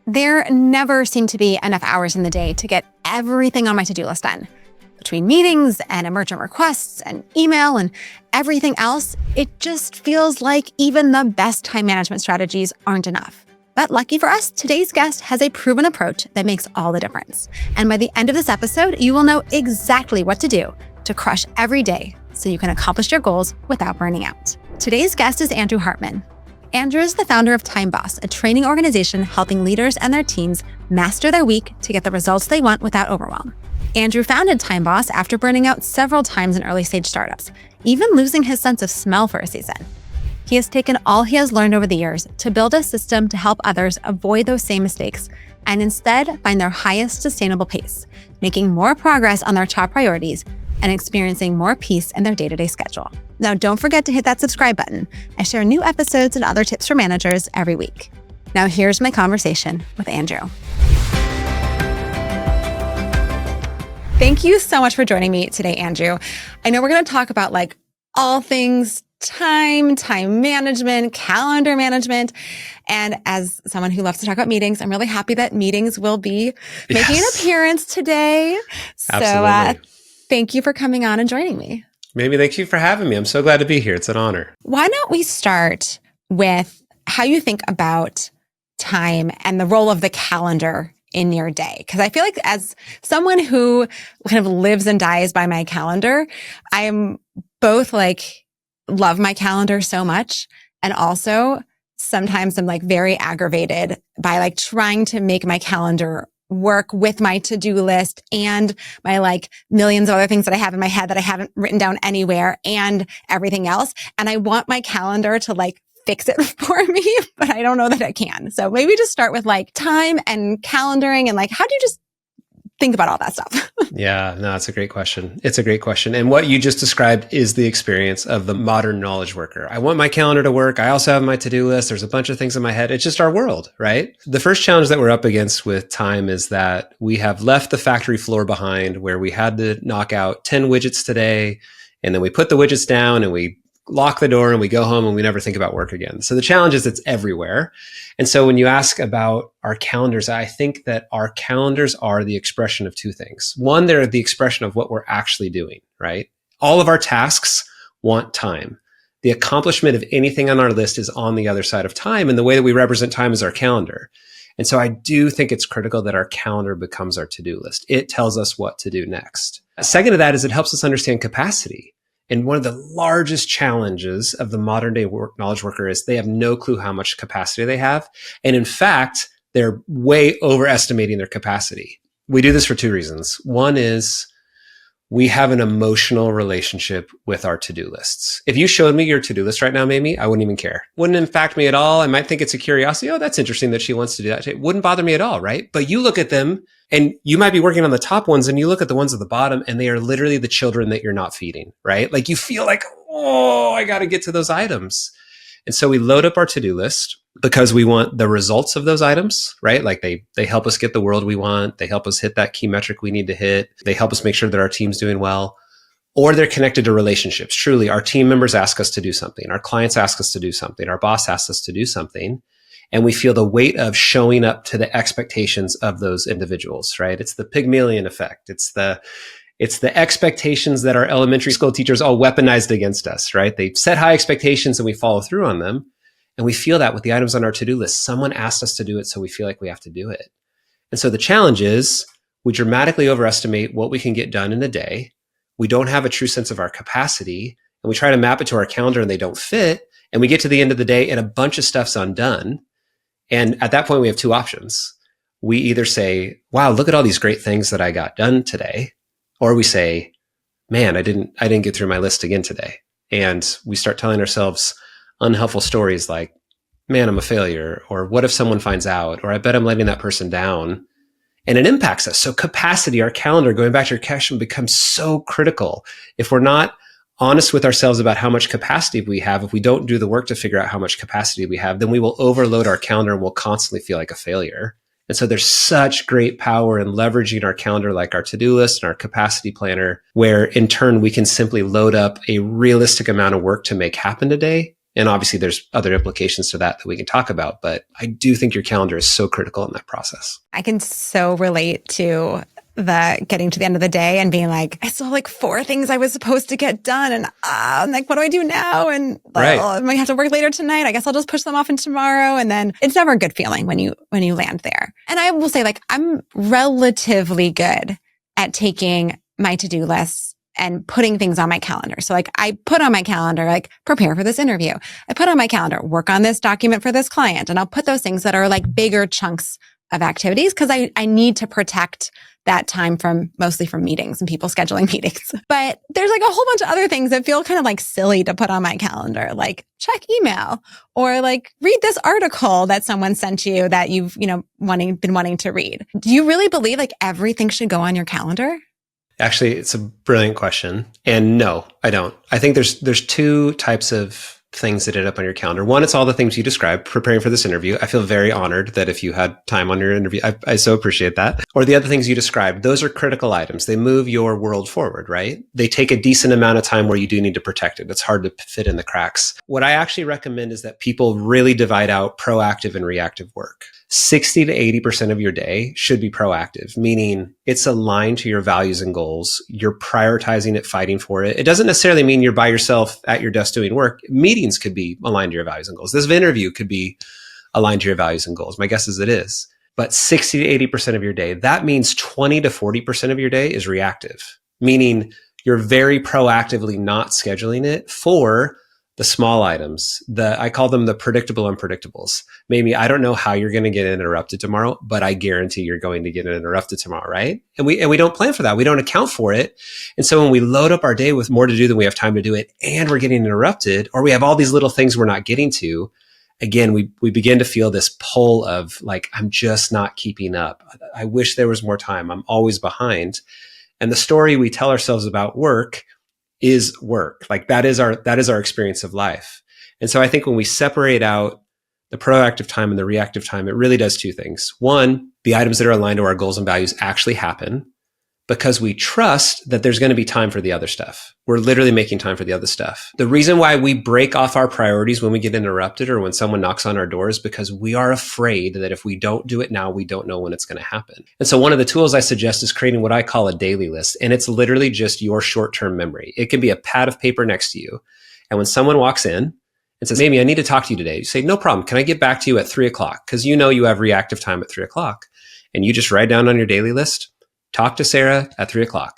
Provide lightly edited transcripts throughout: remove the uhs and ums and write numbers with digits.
There never seem to be enough hours in the day to get everything on my to-do list done. Between meetings and emergent requests and email and everything else, it just feels like even the best time management strategies aren't enough. But lucky for us, today's guest has a proven approach that makes all the difference. And by the end of this episode, you will know exactly what to do to crush every day so you can accomplish your goals without burning out. Today's guest is Andrew Hartman. Andrew is the founder of Time Boss, a training organization helping leaders and their teams master their week to get the results they want without overwhelm. Andrew founded Time Boss after burning out several times in early-stage startups, even losing his sense of smell for a season. He has taken all he has learned over the years to build a system to help others avoid those same mistakes and instead find their highest sustainable pace, making more progress on their top priorities and experiencing more peace in their day-to-day schedule. Now, don't forget to hit that subscribe button. I share new episodes and other tips for managers every week. Now, here's my conversation with Andrew. Thank you so much for joining me today, Andrew. I know we're going to talk about all things time management, calendar management. And as someone who loves to talk about meetings, I'm really happy that meetings will be making an appearance today. Absolutely. So thank you for coming on and joining me. Maybe thank you for having me. I'm so glad to be here. It's an honor. Why don't we start with how you think about time and the role of the calendar in your day? Because I feel like as someone who kind of lives and dies by my calendar, I'm both love my calendar so much. And also sometimes I'm very aggravated by trying to make my calendar work with my to-do list and my millions of other things that I have in my head that I haven't written down anywhere and everything else. And I want my calendar to fix it for me, but I don't know that I can. So maybe just start with time and calendaring and how do you just think about all that stuff? Yeah, no, it's a great question. It's a great question. And what you just described is the experience of the modern knowledge worker. I want my calendar to work. I also have my to-do list. There's a bunch of things in my head. It's just our world, right? The first challenge that we're up against with time is that we have left the factory floor behind where we had to knock out 10 widgets today. And then we put the widgets down and we lock the door and we go home and we never think about work again. So the challenge is it's everywhere. And so when you ask about our calendars, I think that our calendars are the expression of two things. One, they're the expression of what we're actually doing, right? All of our tasks want time. The accomplishment of anything on our list is on the other side of time. And the way that we represent time is our calendar. And so I do think it's critical that our calendar becomes our to-do list. It tells us what to do next. Second to that is it helps us understand capacity. And one of the largest challenges of the modern day knowledge worker is they have no clue how much capacity they have. And in fact, they're way overestimating their capacity. We do this for two reasons. One is we have an emotional relationship with our to-do lists. If you showed me your to-do list right now, Mamie, I wouldn't even care. Wouldn't impact me at all. I might think it's a curiosity. Oh, that's interesting that she wants to do that. It wouldn't bother me at all, right? But you look at them and you might be working on the top ones and you look at the ones at the bottom and they are literally the children that you're not feeding, right? You feel oh, I got to get to those items. And so we load up our to-do list because we want the results of those items, right? They help us get the world we want. They help us hit that key metric we need to hit. They help us make sure that our team's doing well. Or they're connected to relationships. Truly, our team members ask us to do something. Our clients ask us to do something. Our boss asks us to do something. And we feel the weight of showing up to the expectations of those individuals, right? It's the Pygmalion effect. It's the expectations that our elementary school teachers all weaponized against us, right? They set high expectations and we follow through on them. And we feel that with the items on our to-do list. Someone asked us to do it, so we feel like we have to do it. And so the challenge is we dramatically overestimate what we can get done in a day. We don't have a true sense of our capacity, and we try to map it to our calendar and they don't fit. And we get to the end of the day and a bunch of stuff's undone. And at that point, we have two options. We either say, wow, look at all these great things that I got done today. Or we say, man, I didn't get through my list again today. And we start telling ourselves unhelpful stories like, man, I'm a failure. Or what if someone finds out? Or I bet I'm letting that person down. And it impacts us. So capacity, our calendar, going back to your question, becomes so critical. If we're not honest with ourselves about how much capacity we have, if we don't do the work to figure out how much capacity we have, then we will overload our calendar and we'll constantly feel like a failure. And so there's such great power in leveraging our calendar, like our to-do list and our capacity planner, where in turn we can simply load up a realistic amount of work to make happen today And obviously there's other implications to that we can talk about, but I do think your calendar is so critical in that process. I can so relate to the getting to the end of the day and being like, I still have like 4 things I was supposed to get done. And I'm like, what do I do now? And I might have to work later tonight. I guess I'll just push them off into tomorrow. And then it's never a good feeling when you land there. And I will say, like, I'm relatively good at taking my to-do lists and putting things on my calendar. So like I put on my calendar, like prepare for this interview. I put on my calendar, work on this document for this client. And I'll put those things that are like bigger chunks of activities because I need to protect that time mostly from meetings and people scheduling meetings. But there's like a whole bunch of other things that feel kind of like silly to put on my calendar, like check email or like read this article that someone sent you that you've, been wanting to read. Do you really believe like everything should go on your calendar? Actually, it's a brilliant question. And no, I don't. I think there's 2 types of things that end up on your calendar. One, it's all the things you described, preparing for this interview. I feel very honored that if you had time on your interview, I so appreciate that. Or the other things you described, those are critical items. They move your world forward, right? They take a decent amount of time where you do need to protect it. It's hard to fit in the cracks. What I actually recommend is that people really divide out proactive and reactive work. 60 to 80% of your day should be proactive, meaning it's aligned to your values and goals. You're prioritizing it, fighting for it. It doesn't necessarily mean you're by yourself at your desk doing work. Meetings could be aligned to your values and goals. This interview could be aligned to your values and goals. My guess is it is. But 60 to 80% of your day, that means 20 to 40% of your day is reactive, meaning you're very proactively not scheduling it for the small items. I call them the predictable unpredictables. Maybe I don't know how you're going to get interrupted tomorrow, but I guarantee you're going to get interrupted tomorrow, right? And we don't plan for that. We don't account for it. And so when we load up our day with more to do than we have time to do it, and we're getting interrupted, or we have all these little things we're not getting to, again, we begin to feel this pull of like, I'm just not keeping up. I wish there was more time. I'm always behind. And the story we tell ourselves about work is work. Like that is our experience of life. And so I think when we separate out the proactive time and the reactive time, it really does 2 things. One, the items that are aligned to our goals and values actually happen because we trust that there's going to be time for the other stuff. We're literally making time for the other stuff. The reason why we break off our priorities when we get interrupted or when someone knocks on our door is because we are afraid that if we don't do it now, we don't know when it's going to happen. And so one of the tools I suggest is creating what I call a daily list. And it's literally just your short-term memory. It can be a pad of paper next to you. And when someone walks in and says, Amy, I need to talk to you today, you say, no problem. Can I get back to you at 3:00? Because you know you have reactive time at 3:00. And you just write down on your daily list, talk to Sarah at 3:00.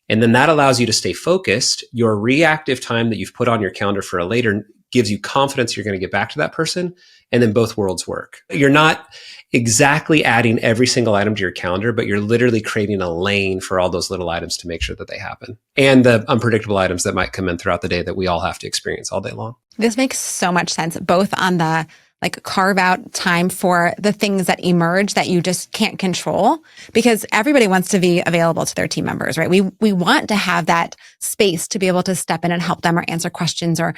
And then that allows you to stay focused. Your reactive time that you've put on your calendar for a later gives you confidence you're going to get back to that person. And then both worlds work. You're not exactly adding every single item to your calendar, but you're literally creating a lane for all those little items to make sure that they happen. And the unpredictable items that might come in throughout the day that we all have to experience all day long. This makes so much sense, both on the like carve out time for the things that emerge that you just can't control, because everybody wants to be available to their team members, right? We want to have that space to be able to step in and help them or answer questions or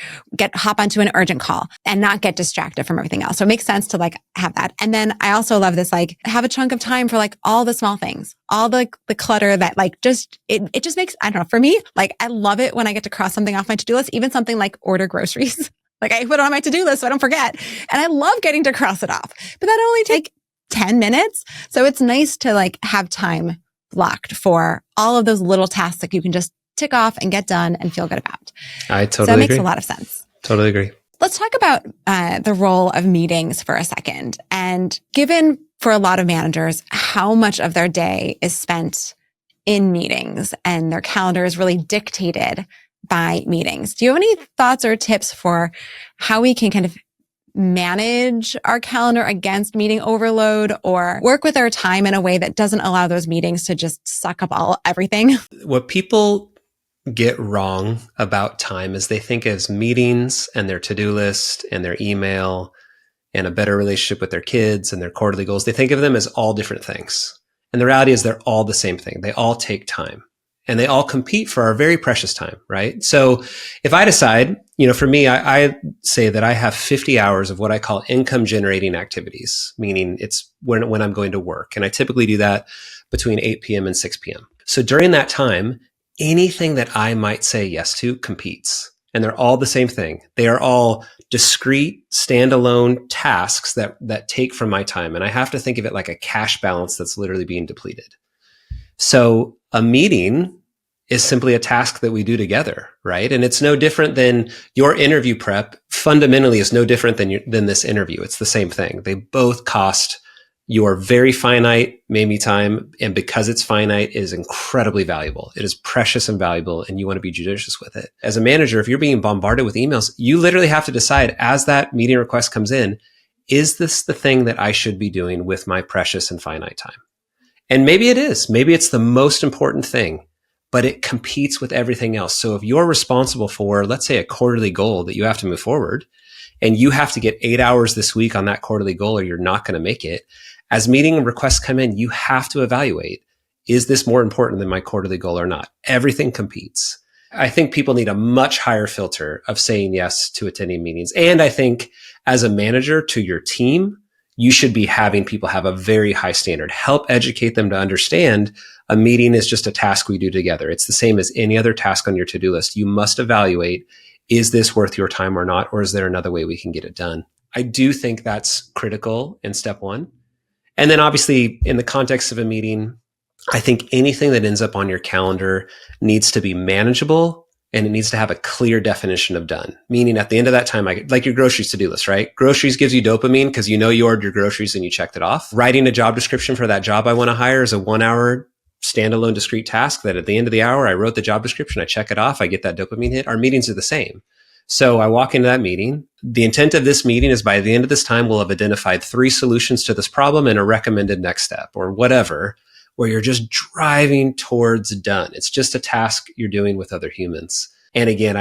hop onto an urgent call and not get distracted from everything else. So it makes sense to like have that. And then I also love this, like have a chunk of time for like all the small things, all the clutter that like just, it just makes, I don't know, for me, like I love it when I get to cross something off my to-do list, even something like order groceries. Like I put it on my to-do list so I don't forget. And I love getting to cross it off. But that only take 10 minutes. So it's nice to like have time blocked for all of those little tasks that you can just tick off and get done and feel good about. I totally agree. So it makes a lot of sense. Totally agree. Let's talk about the role of meetings for a second. And given for a lot of managers, how much of their day is spent in meetings and their calendar is really dictated by meetings. Do you have any thoughts or tips for how we can kind of manage our calendar against meeting overload or work with our time in a way that doesn't allow those meetings to just suck up everything? What people get wrong about time is they think as meetings and their to-do list and their email and a better relationship with their kids and their quarterly goals, they think of them as all different things. And the reality is they're all the same thing. They all take time. And they all compete for our very precious time, right? So if I decide, for me, I say that I have 50 hours of what I call income generating activities, meaning it's when I'm going to work. And I typically do that between 8 p.m. and 6 p.m. So during that time, anything that I might say yes to competes. and they're all the same thing. They are all discrete, standalone tasks that take from my time. And I have to think of it like a cash balance that's literally being depleted. So a meeting is simply a task that we do together, right? And it's no different than your interview prep. Fundamentally is no different than this interview. It's the same thing. They both cost your very finite, maybe time. And because it's finite, it is incredibly valuable. It is precious and valuable, and you want to be judicious with it. As a manager, if you're being bombarded with emails, you literally have to decide as that meeting request comes in, is this the thing that I should be doing with my precious and finite time? And maybe it is. Maybe it's the most important thing, but it competes with everything else. So if you're responsible for, let's say, a quarterly goal that you have to move forward, and you have to get 8 hours this week on that quarterly goal, or you're not going to make it, as meeting requests come in, you have to evaluate, is this more important than my quarterly goal or not? Everything competes. I think people need a much higher filter of saying yes to attending meetings. And I think as a manager to your team, you should be having people have a very high standard. Help educate them to understand a meeting is just a task we do together. It's the same as any other task on your to-do list. You must evaluate, is this worth your time or not? Or is there another way we can get it done? I do think that's critical in step one. And then obviously in the context of a meeting, I think anything that ends up on your calendar needs to be manageable, and it needs to have a clear definition of done. Meaning at the end of that time, like your groceries to-do list, right? Groceries gives you dopamine because you know you ordered your groceries and you checked it off. Writing a job description for that job I want to hire is a 1 hour standalone discrete task that at the end of the hour, I wrote the job description, I check it off, I get that dopamine hit. Our meetings are the same. So I walk into that meeting. The intent of this meeting is by the end of this time, we'll have identified 3 solutions to this problem and a recommended next step or whatever, where you're just driving towards done. It's just a task you're doing with other humans. And again,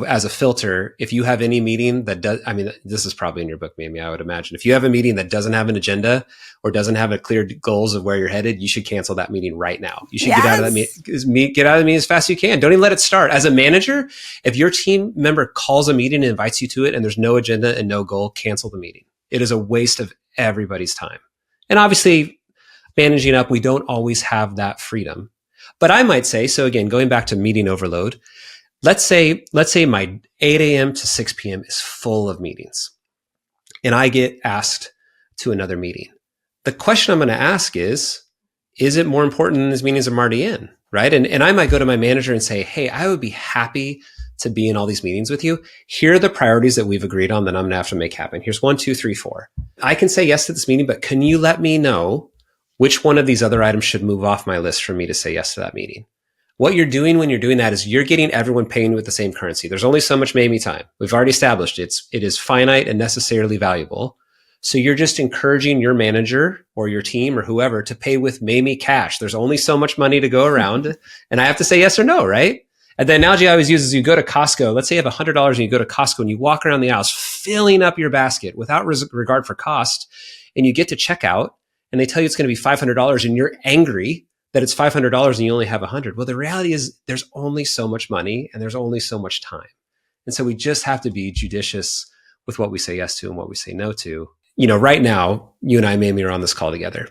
as a filter, if you have any meeting that does, this is probably in your book, maybe I would imagine. If you have a meeting that doesn't have an agenda or doesn't have a clear goals of where you're headed, you should cancel that meeting right now. You should get out of that meeting, get out of the meeting as fast as you can. Don't even let it start. As a manager, if your team member calls a meeting and invites you to it and there's no agenda and no goal, cancel the meeting. It is a waste of everybody's time. And obviously, managing up, we don't always have that freedom. But I might say, so again, going back to meeting overload, let's say my 8 a.m. to 6 p.m. is full of meetings and I get asked to another meeting. The question I'm going to ask is it more important than these meetings I'm already in, right? And I might go to my manager and say, hey, I would be happy to be in all these meetings with you. Here are the priorities that we've agreed on that I'm going to have to make happen. Here's 1, 2, 3, 4. I can say yes to this meeting, but can you let me know which one of these other items should move off my list for me to say yes to that meeting? What you're doing when you're doing that is you're getting everyone paying with the same currency. There's only so much maybe time. We've already established it is finite and necessarily valuable. So you're just encouraging your manager or your team or whoever to pay with maybe cash. There's only so much money to go around and I have to say yes or no, right? And the analogy I always use is you go to Costco. Let's say you have $100 and you go to Costco and you walk around the aisles filling up your basket without regard for cost, and you get to checkout and they tell you it's going to be $500 and you're angry that it's $500 and you only have 100. Well, the reality is there's only so much money and there's only so much time. And so we just have to be judicious with what we say yes to and what we say no to. Right now, you and I maybe are on this call together.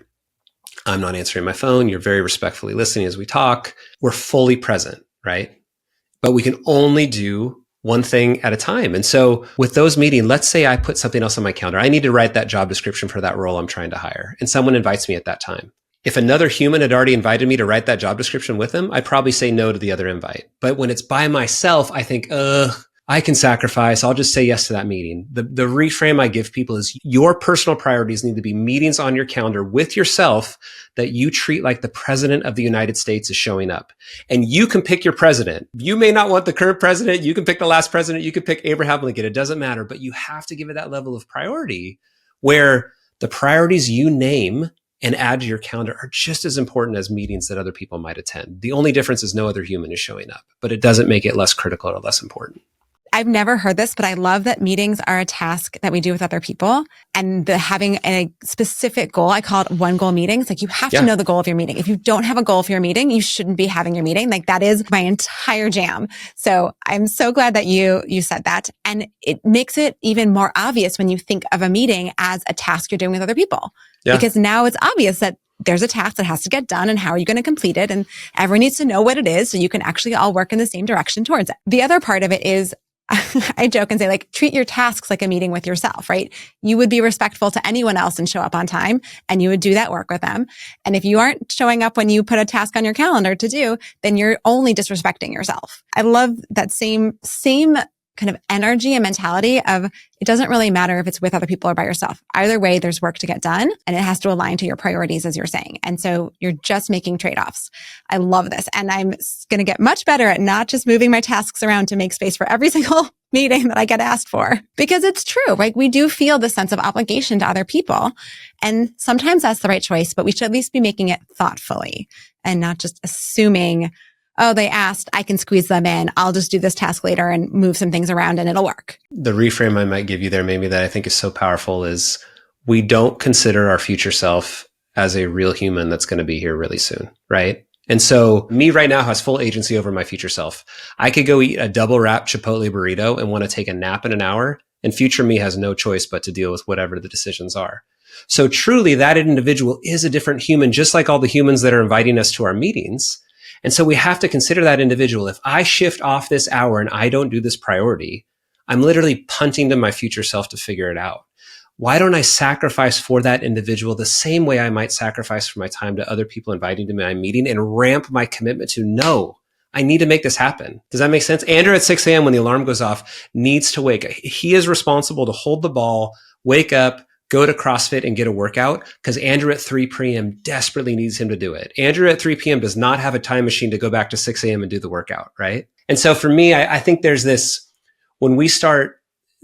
I'm not answering my phone. You're very respectfully listening as we talk. We're fully present, right? But we can only do one thing at a time. And so with those meetings, let's say I put something else on my calendar. I need to write that job description for that role I'm trying to hire. And someone invites me at that time. If another human had already invited me to write that job description with them, I'd probably say no to the other invite. But when it's by myself, I think, I can sacrifice. I'll just say yes to that meeting. The reframe I give people is your personal priorities need to be meetings on your calendar with yourself that you treat like the president of the United States is showing up. And you can pick your president. You may not want the current president. You can pick the last president. You can pick Abraham Lincoln. It doesn't matter. But you have to give it that level of priority where the priorities you name and add to your calendar are just as important as meetings that other people might attend. The only difference is no other human is showing up, but it doesn't make it less critical or less important. I've never heard this, but I love that meetings are a task that we do with other people, and having a specific goal. I call it one goal meetings. Like, you have to know the goal of your meeting. If you don't have a goal for your meeting, you shouldn't be having your meeting. Like, that is my entire jam. So I'm so glad that you said that. And it makes it even more obvious when you think of a meeting as a task you're doing with other people. Yeah. Because now it's obvious that there's a task that has to get done, and how are you going to complete it? And everyone needs to know what it is so you can actually all work in the same direction towards it. The other part of it is, I joke and say, like, treat your tasks like a meeting with yourself, right? You would be respectful to anyone else and show up on time, and you would do that work with them. And if you aren't showing up when you put a task on your calendar to do, then you're only disrespecting yourself. I love that same kind of energy and mentality of it doesn't really matter if it's with other people or by yourself. Either way, there's work to get done and it has to align to your priorities, as you're saying. And so you're just making trade-offs. I love this. And I'm going to get much better at not just moving my tasks around to make space for every single meeting that I get asked for, because it's true. Like, we do feel this sense of obligation to other people. And sometimes that's the right choice, but we should at least be making it thoughtfully and not just assuming, oh, they asked, I can squeeze them in. I'll just do this task later and move some things around and it'll work. The reframe I might give you there, maybe, that I think is so powerful is we don't consider our future self as a real human that's going to be here really soon, right? And so me right now has full agency over my future self. I could go eat a double wrap Chipotle burrito and want to take a nap in an hour, and future me has no choice but to deal with whatever the decisions are. So truly, that individual is a different human, just like all the humans that are inviting us to our meetings. And so we have to consider that individual. If I shift off this hour and I don't do this priority, I'm literally punting to my future self to figure it out. Why don't I sacrifice for that individual the same way I might sacrifice for my time to other people inviting to my meeting, and ramp my commitment to, no, I need to make this happen. Does that make sense? Andrew at 6 a.m. when the alarm goes off needs to wake. He is responsible to hold the ball, wake up, go to CrossFit and get a workout, because Andrew at 3 p.m. desperately needs him to do it. Andrew at 3 p.m. does not have a time machine to go back to 6 a.m. and do the workout, right? And so for me, I think there's this, when we start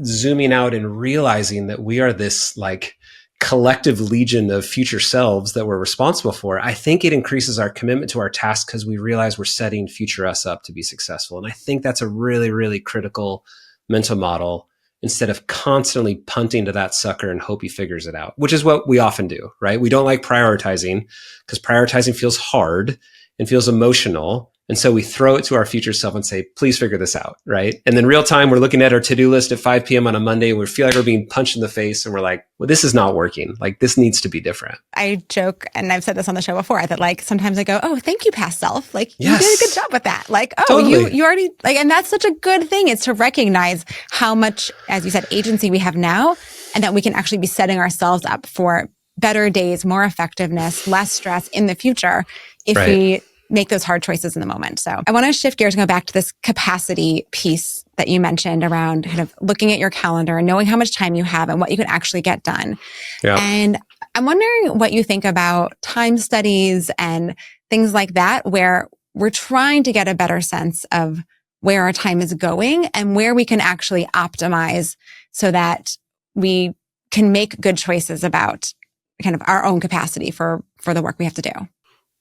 zooming out and realizing that we are this like collective legion of future selves that we're responsible for, I think it increases our commitment to our task because we realize we're setting future us up to be successful. And I think that's a really, really critical mental model, instead of constantly punting to that sucker and hope he figures it out, which is what we often do, right? We don't like prioritizing because prioritizing feels hard and feels emotional. And so we throw it to our future self and say, please figure this out, right? And then real time, we're looking at our to-do list at 5 p.m. on a Monday. We feel like we're being punched in the face and we're like, well, this is not working. Like, this needs to be different. I joke, and I've said this on the show before, that like sometimes I go, oh, thank you, past self. Like, yes, you did a good job with that. Like, oh, totally. you already, like, and that's such a good thing. It's to recognize how much, as you said, agency we have now, and that we can actually be setting ourselves up for better days, more effectiveness, less stress in the future if we make those hard choices in the moment. So I want to shift gears and go back to this capacity piece that you mentioned around kind of looking at your calendar and knowing how much time you have and what you can actually get done. Yeah. And I'm wondering what you think about time studies and things like that, where we're trying to get a better sense of where our time is going and where we can actually optimize so that we can make good choices about kind of our own capacity for the work we have to do.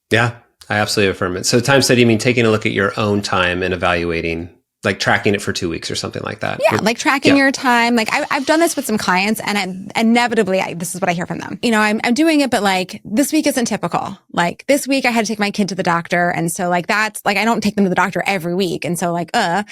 Yeah. I absolutely affirm it. So time study, you mean taking a look at your own time and evaluating, like tracking it for 2 weeks or something like that. Yeah, like tracking your time. Like I've done this with some clients, and inevitably, this is what I hear from them. You know, I'm doing it, but like this week isn't typical. Like this week I had to take my kid to the doctor. And so like that's like, I don't take them to the doctor every week. And so like, right.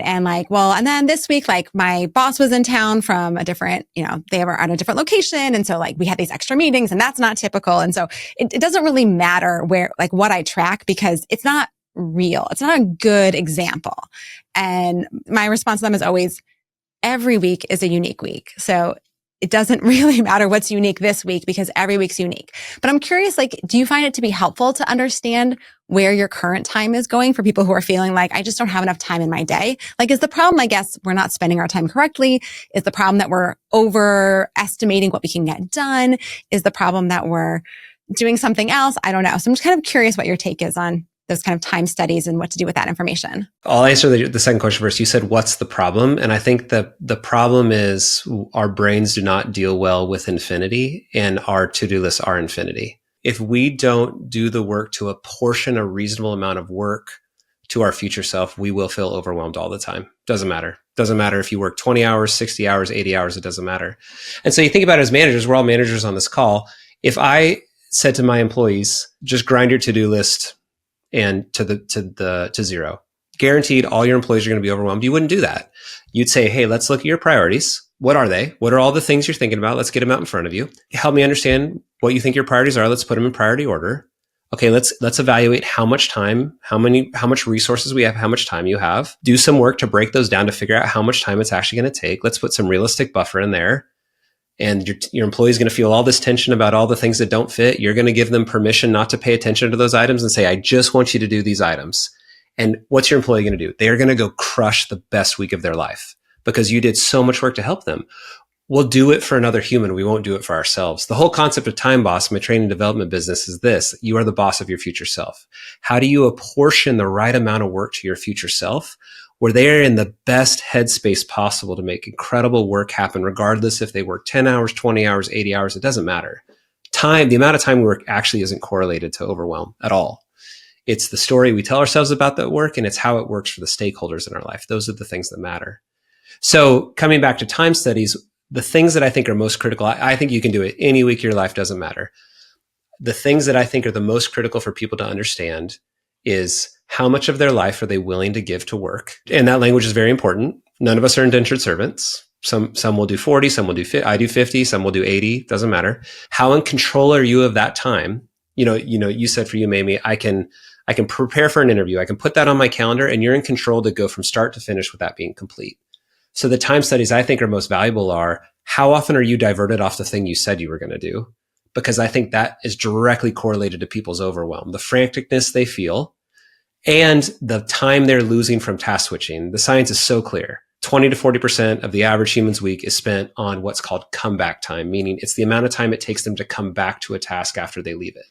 And like, well, and then this week, like my boss was in town from a different, you know, they were on a different location. And so like we had these extra meetings, and that's not typical. And so it doesn't really matter where, like what I track, because it's not real. It's not a good example. And my response to them is always, every week is a unique week. So it doesn't really matter what's unique this week, because every week's unique. But I'm curious, like, do you find it to be helpful to understand where your current time is going for people who are feeling like, I just don't have enough time in my day? Like, is the problem, I guess, we're not spending our time correctly? Is the problem that we're overestimating what we can get done? Is the problem that we're doing something else? I don't know. So I'm just kind of curious what your take is on those kind of time studies and what to do with that information. I'll answer the second question first. You said, what's the problem? And I think the problem is our brains do not deal well with infinity, and our to-do lists are infinity. If we don't do the work to apportion a reasonable amount of work to our future self, we will feel overwhelmed all the time. Doesn't matter. Doesn't matter if you work 20 hours, 60 hours, 80 hours, it doesn't matter. And so you think about it as managers, we're all managers on this call. If I said to my employees, just grind your to-do list and to zero, guaranteed all your employees are going to be overwhelmed, you wouldn't do that. You'd say, hey, let's look at your priorities. What are they? What are all the things you're thinking about? Let's get them out in front of you. Help me understand what you think your priorities are. Let's put them in priority order. Okay, let's evaluate how much time, how much resources we have, how much time you have. Do some work to break those down to figure out how much time it's actually going to take. Let's put some realistic buffer in there. And your employee is going to feel all this tension about all the things that don't fit. You're going to give them permission not to pay attention to those items and say, I just want you to do these items. And what's your employee going to do? They're going to go crush the best week of their life because you did so much work to help them. We'll do it for another human. We won't do it for ourselves. The whole concept of time boss, my training and development business, is this. You are the boss of your future self. How do you apportion the right amount of work to your future self where they're in the best headspace possible to make incredible work happen, regardless if they work 10 hours, 20 hours, 80 hours, it doesn't matter. Time, the amount of time we work actually isn't correlated to overwhelm at all. It's the story we tell ourselves about that work, and it's how it works for the stakeholders in our life. Those are the things that matter. So coming back to time studies, the things that I think are most critical, I think you can do it any week of your life, doesn't matter. The things that I think are the most critical for people to understand is how much of their life are they willing to give to work? And that language is very important. None of us are indentured servants. Some will do 40, some will do 50, I do 50, some will do 80, doesn't matter. How in control are you of that time? You said for you, Mamie, I can prepare for an interview. I can put that on my calendar and you're in control to go from start to finish with that being complete. So the time studies I think are most valuable are how often are you diverted off the thing you said you were going to do? Because I think that is directly correlated to people's overwhelm, the franticness they feel and the time they're losing from task switching. The science is so clear. 20 to 40% of the average human's week is spent on what's called comeback time, meaning it's the amount of time it takes them to come back to a task after they leave it.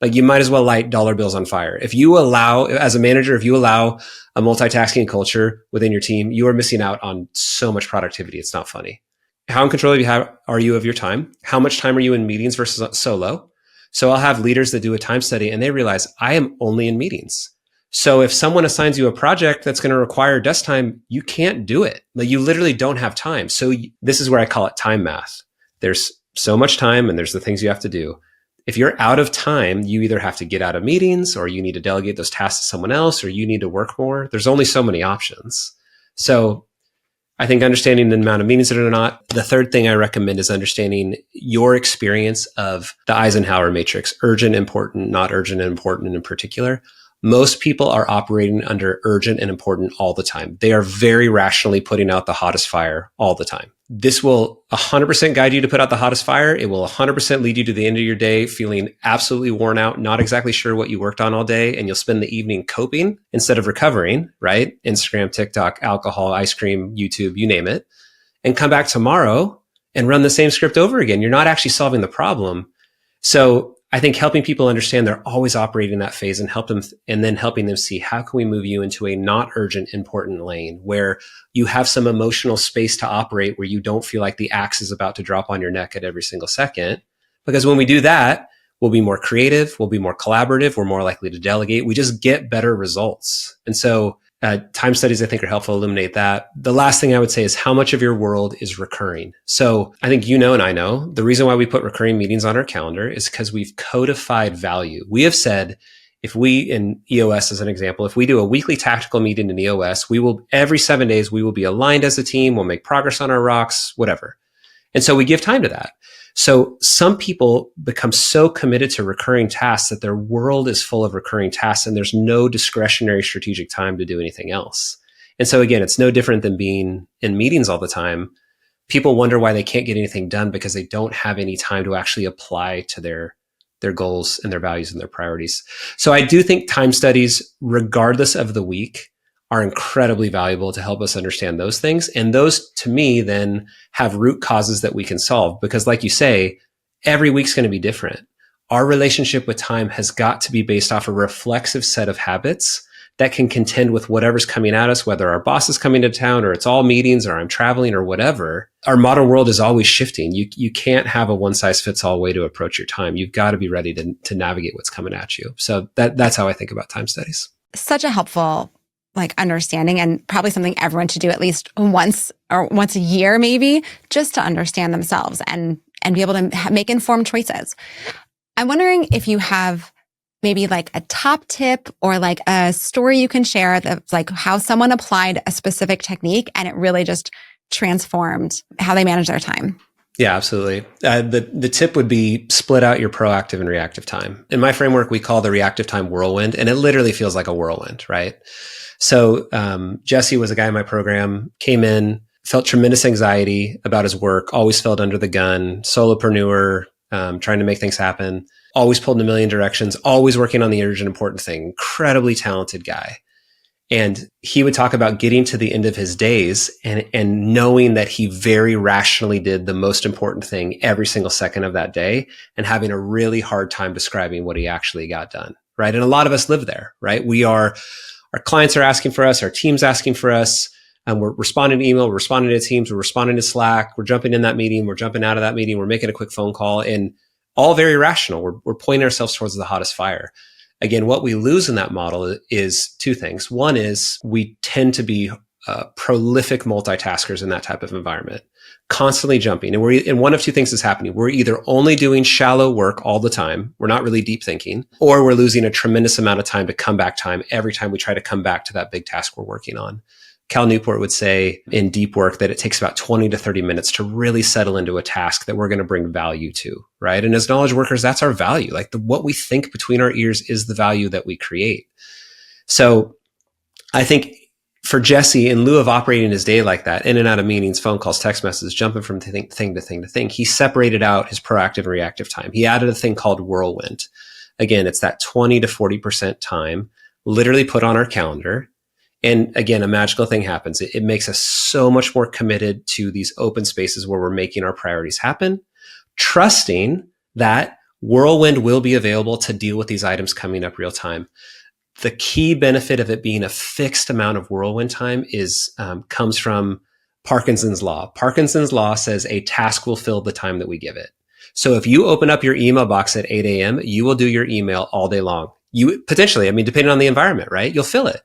Like you might as well light dollar bills on fire. If you allow, as a manager, if you allow a multitasking culture within your team, you are missing out on so much productivity. It's not funny. How in control are you of your time? How much time are you in meetings versus solo? So I'll have leaders that do a time study and they realize I am only in meetings. So if someone assigns you a project that's going to require desk time, you can't do it. Like you literally don't have time. So this is where I call it time math. There's so much time and there's the things you have to do. If you're out of time, you either have to get out of meetings or you need to delegate those tasks to someone else or you need to work more. There's only so many options. So I think understanding the amount of meetings that are not. The third thing I recommend is understanding your experience of the Eisenhower matrix, urgent, important, not urgent and important in particular. Most people are operating under urgent and important all the time. They are very rationally putting out the hottest fire all the time. This will 100% guide you to put out the hottest fire. It will 100% lead you to the end of your day feeling absolutely worn out, not exactly sure what you worked on all day, and you'll spend the evening coping instead of recovering, right? Instagram, TikTok, alcohol, ice cream, YouTube, you name it, and come back tomorrow and run the same script over again. You're not actually solving the problem. So I think helping people understand they're always operating in that phase and then helping them see how can we move you into a not urgent, important lane where you have some emotional space to operate where you don't feel like the axe is about to drop on your neck at every single second. Because when we do that, we'll be more creative, we'll be more collaborative, we're more likely to delegate. We just get better results. And so time studies, I think, are helpful to illuminate that. The last thing I would say is how much of your world is recurring. So I think you know, and I know, the reason why we put recurring meetings on our calendar is because we've codified value. We have said, if we, in EOS as an example, if we do a weekly tactical meeting in EOS, we will, every 7 days, we will be aligned as a team. We'll make progress on our rocks, whatever. And so we give time to that. So some people become so committed to recurring tasks that their world is full of recurring tasks and there's no discretionary strategic time to do anything else. And so again, it's no different than being in meetings all the time. People wonder why they can't get anything done because they don't have any time to actually apply to their goals and their values and their priorities. So I do think time studies, regardless of the week, are incredibly valuable to help us understand those things. And those, to me, then have root causes that we can solve. Because like you say, every week's going to be different. Our relationship with time has got to be based off a reflexive set of habits that can contend with whatever's coming at us, whether our boss is coming to town or it's all meetings or I'm traveling or whatever. Our modern world is always shifting. You can't have a one-size-fits-all way to approach your time. You've got to be ready to navigate what's coming at you. So that's how I think about time studies. Such a helpful understanding, and probably something everyone should do at least once a year, maybe, just to understand themselves and be able to make informed choices. I'm wondering if you have maybe a top tip or a story you can share that's how someone applied a specific technique and it really just transformed how they manage their time. Yeah, absolutely. The tip would be split out your proactive and reactive time. In my framework, we call the reactive time whirlwind, and it literally feels like a whirlwind, right? So Jesse was a guy in my program, came in, felt tremendous anxiety about his work, always felt under the gun, solopreneur, trying to make things happen, always pulled in a million directions, always working on the urgent important thing, incredibly talented guy. And he would talk about getting to the end of his days and knowing that he very rationally did the most important thing every single second of that day and having a really hard time describing what he actually got done. Right. And a lot of us live there, right? Our clients are asking for us, our team's asking for us. We're responding to email, we're responding to Teams, we're responding to Slack, we're jumping in that meeting, we're jumping out of that meeting, we're making a quick phone call, and all very rational. We're pointing ourselves towards the hottest fire. Again, what we lose in that model is two things. One is we tend to be prolific multitaskers in that type of environment, constantly jumping. And one of two things is happening. We're either only doing shallow work all the time. We're not really deep thinking, or we're losing a tremendous amount of time to come back time every time we try to come back to that big task we're working on. Cal Newport would say in deep work that it takes about 20 to 30 minutes to really settle into a task that we're going to bring value to, right? And as knowledge workers, that's our value. Like what we think between our ears is the value that we create. So I think for Jesse, in lieu of operating his day like that, in and out of meetings, phone calls, text messages, jumping from thing to thing, he separated out his proactive and reactive time. He added a thing called whirlwind. Again, it's that 20 to 40% time literally put on our calendar. And again, a magical thing happens. It makes us so much more committed to these open spaces where we're making our priorities happen, trusting that whirlwind will be available to deal with these items coming up real time. The key benefit of it being a fixed amount of whirlwind time comes from Parkinson's law. Parkinson's law says a task will fill the time that we give it. So if you open up your email box at 8 a.m., you will do your email all day long. You potentially, depending on the environment, right? You'll fill it.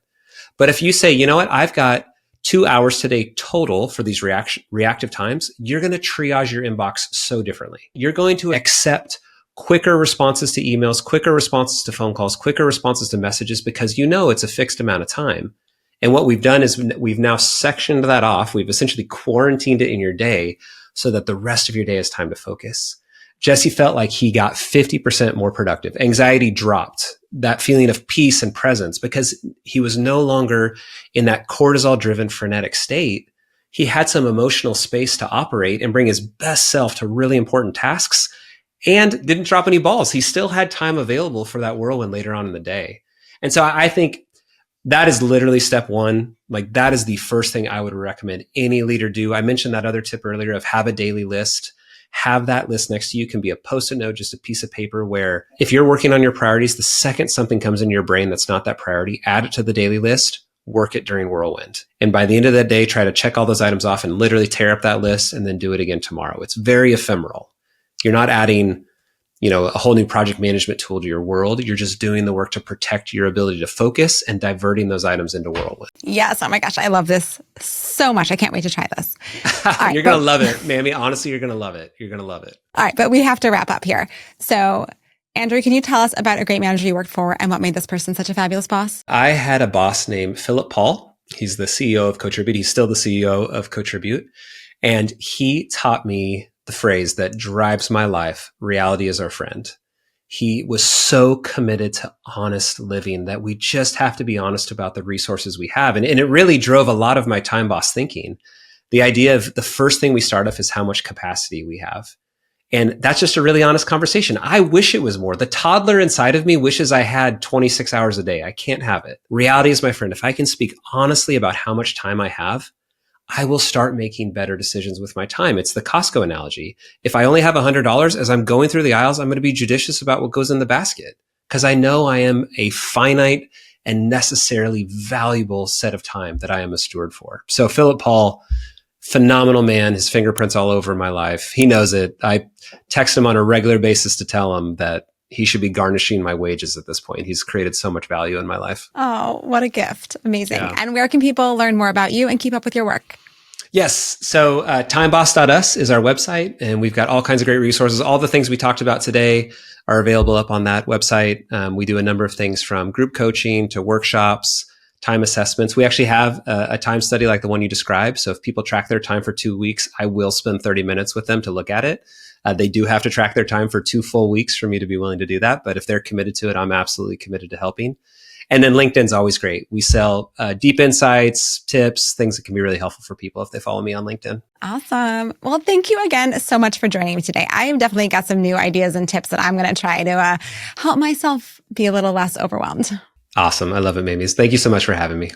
But if you say, you know what, I've got 2 hours today total for these reactive times, you're going to triage your inbox so differently. You're going to accept quicker responses to emails, quicker responses to phone calls, quicker responses to messages, because you know it's a fixed amount of time. And what we've done is we've now sectioned that off. We've essentially quarantined it in your day so that the rest of your day is time to focus. Jesse felt like he got 50% more productive. Anxiety dropped, that feeling of peace and presence, because he was no longer in that cortisol-driven frenetic state. He had some emotional space to operate and bring his best self to really important tasks and didn't drop any balls. He still had time available for that whirlwind later on in the day. And so I think that is literally step one. Like that is the first thing I would recommend any leader do. I mentioned that other tip earlier of have a daily list. Have that list next to you. It can be a Post-it note, just a piece of paper where if you're working on your priorities, the second something comes into your brain that's not that priority, add it to the daily list, work it during whirlwind. And by the end of that day, try to check all those items off and literally tear up that list and then do it again tomorrow. It's very ephemeral. You're not adding, a whole new project management tool to your world. You're just doing the work to protect your ability to focus and diverting those items into whirlwind. Yes. Oh my gosh. I love this so much. I can't wait to try this. Right, you're going to love it, Mamie. Honestly, you're going to love it. You're going to love it. All right. But we have to wrap up here. So Andrew, can you tell us about a great manager you worked for and what made this person such a fabulous boss? I had a boss named Philip Paul. He's the CEO of Cotribute. He's still the CEO of Cotribute. And he taught me the phrase that drives my life, reality is our friend. He was so committed to honest living that we just have to be honest about the resources we have. And it really drove a lot of my time boss thinking. The idea of the first thing we start off is how much capacity we have. And that's just a really honest conversation. I wish it was more. The toddler inside of me wishes I had 26 hours a day. I can't have it. Reality is my friend. If I can speak honestly about how much time I have, I will start making better decisions with my time. It's the Costco analogy. If I only have $100, as I'm going through the aisles, I'm going to be judicious about what goes in the basket because I know I am a finite and necessarily valuable set of time that I am a steward for. So Philip Paul, phenomenal man, his fingerprints all over my life. He knows it. I text him on a regular basis to tell him that he should be garnishing my wages at this point. He's created so much value in my life. Oh, what a gift. Amazing. Yeah. And where can people learn more about you and keep up with your work? Yes. So timeboss.us is our website, and we've got all kinds of great resources. All the things we talked about today are available up on that website. We do a number of things from group coaching to workshops time assessments. We actually have a time study like the one you described. So if people track their time for 2 weeks, I will spend 30 minutes with them to look at it. They do have to track their time for 2 full weeks for me to be willing to do that. But if they're committed to it, I'm absolutely committed to helping. And then LinkedIn's always great. We sell deep insights, tips, things that can be really helpful for people if they follow me on LinkedIn. Awesome. Well, thank you again so much for joining me today. I've definitely got some new ideas and tips that I'm going to try to help myself be a little less overwhelmed. Awesome. I love it, Mamie. Thank you so much for having me.